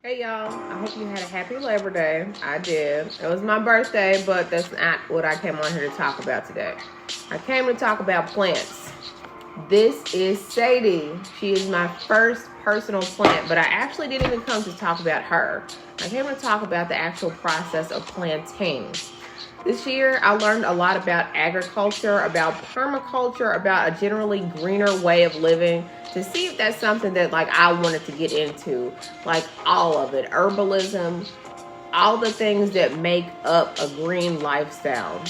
Hey y'all, I hope you had a happy Labor Day. I did. It was my birthday, but that's not what I came on here to talk about today. I came to talk about plants. This is Sadie. She is my first personal plant, but I actually didn't even come to talk about her. I came to talk about the actual process of planting. This year, I learned a lot about agriculture, about permaculture, about a generally greener way of living to see if that's something that I wanted to get into, like all of it, herbalism, all the things that make up a green lifestyle.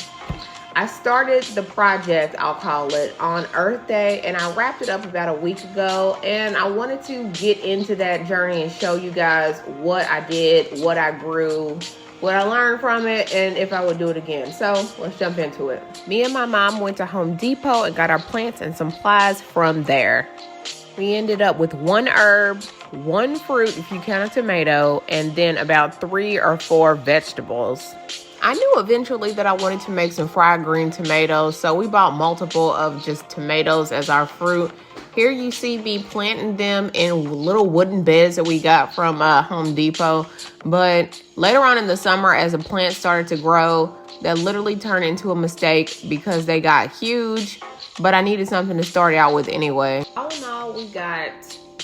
I started the project, I'll call it, on Earth Day, and I wrapped it up about a week ago. And I wanted to get into that journey and show you guys what I did, what I grew, what I learned from it, and if I would do it again. So let's jump into it. Me and my mom went to Home Depot and got our plants and supplies from there. We ended up with one herb, one fruit if you count a tomato, and then about 3 or 4 vegetables. I knew eventually that I wanted to make some fried green tomatoes, so we bought multiple of just tomatoes as our fruit. Here you see me planting them in little wooden beds that we got from Home Depot. But later on in the summer, as the plants started to grow, that literally turned into a mistake because they got huge, but I needed something to start out with anyway. All in all, we got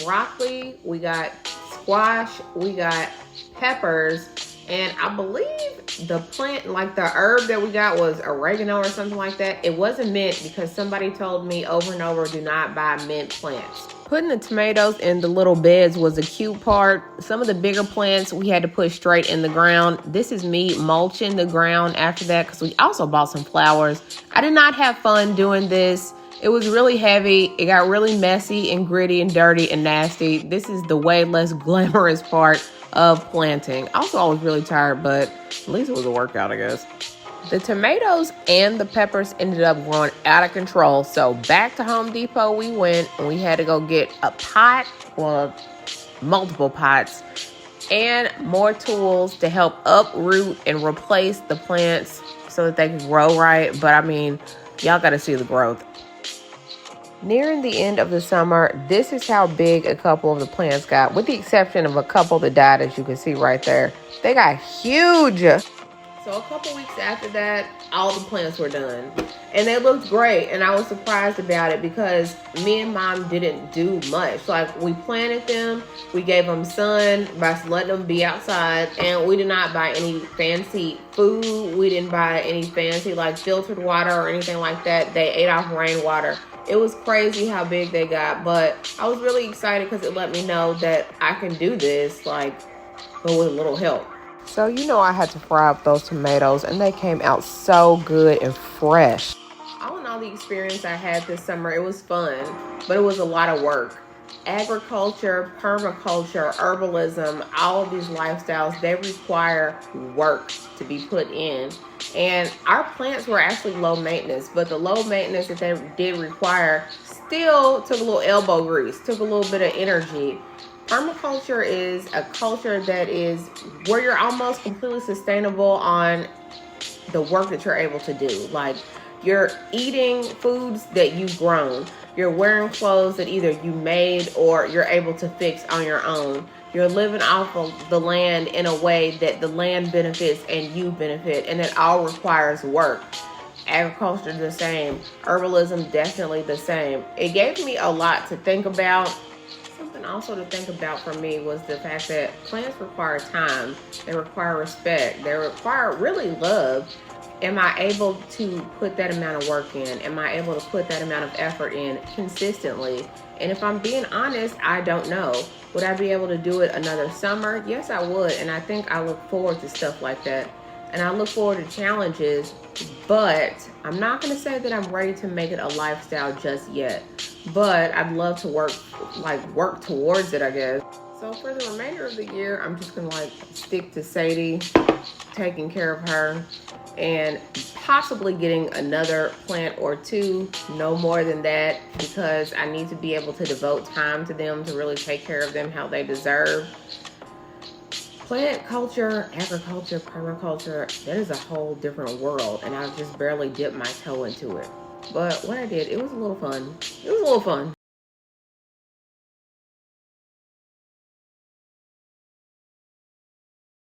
broccoli, we got squash, we got peppers, and I believe the plant, like the herb that we got, was oregano or something like that. It wasn't mint because somebody told me over and over, do not buy mint plants. Putting the tomatoes in the little beds was a cute part. Some of the bigger plants we had to put straight in the ground. This is me mulching the ground after that because we also bought some flowers. I did not have fun doing this. It was really heavy. It got really messy and gritty and dirty and nasty. This is the way less glamorous part of planting. Also, I was really tired, but at least it was a workout, I guess. The tomatoes and the peppers ended up growing out of control. So back to Home Depot we went, and we had to go get a pot, well, multiple pots, and more tools to help uproot and replace the plants so that they can grow right. But I mean, y'all got to see the growth. Nearing the end of the summer, this is how big a couple of the plants got, with the exception of a couple that died, as you can see right there. They got huge. So a couple weeks after that, all the plants were done. And they looked great, and I was surprised about it because me and Mom didn't do much. Like, we planted them, we gave them sun by letting them be outside, and we did not buy any fancy food. We didn't buy any fancy, filtered water or anything like that. They ate off rainwater. It was crazy how big they got, but I was really excited because it let me know that I can do this, but with a little help. So, I had to fry up those tomatoes, and they came out so good and fresh. All in all, the experience I had this summer, it was fun, but it was a lot of work. Agriculture, permaculture, herbalism, all of these lifestyles, they require work to be put in. And our plants were actually low maintenance, but the low maintenance that they did require still took a little elbow grease, took a little bit of energy. Permaculture is a culture that is where you're almost completely sustainable on the work that you're able to do. Like, you're eating foods that you've grown. You're wearing clothes that either you made or you're able to fix on your own. You're living off of the land in a way that the land benefits and you benefit, and it all requires work. Agriculture is the same. Herbalism, definitely the same. It gave me a lot to think about. Something also to think about for me was the fact that plants require time. They require respect. They require really love. Am I able to put that amount of work in? Am I able to put that amount of effort in consistently? And if I'm being honest, I don't know. Would I be able to do it another summer? Yes, I would. And I think I look forward to stuff like that. And I look forward to challenges, but I'm not going to say that I'm ready to make it a lifestyle just yet. But I'd love to work towards it, I guess. So for the remainder of the year, I'm just going to stick to Sadie, taking care of her, and possibly getting another plant or two, no more than that, because I need to be able to devote time to them to really take care of them how they deserve. Plant culture, agriculture, permaculture, that is a whole different world, and I've just barely dipped my toe into it. But what I did, it was a little fun. It was a little fun.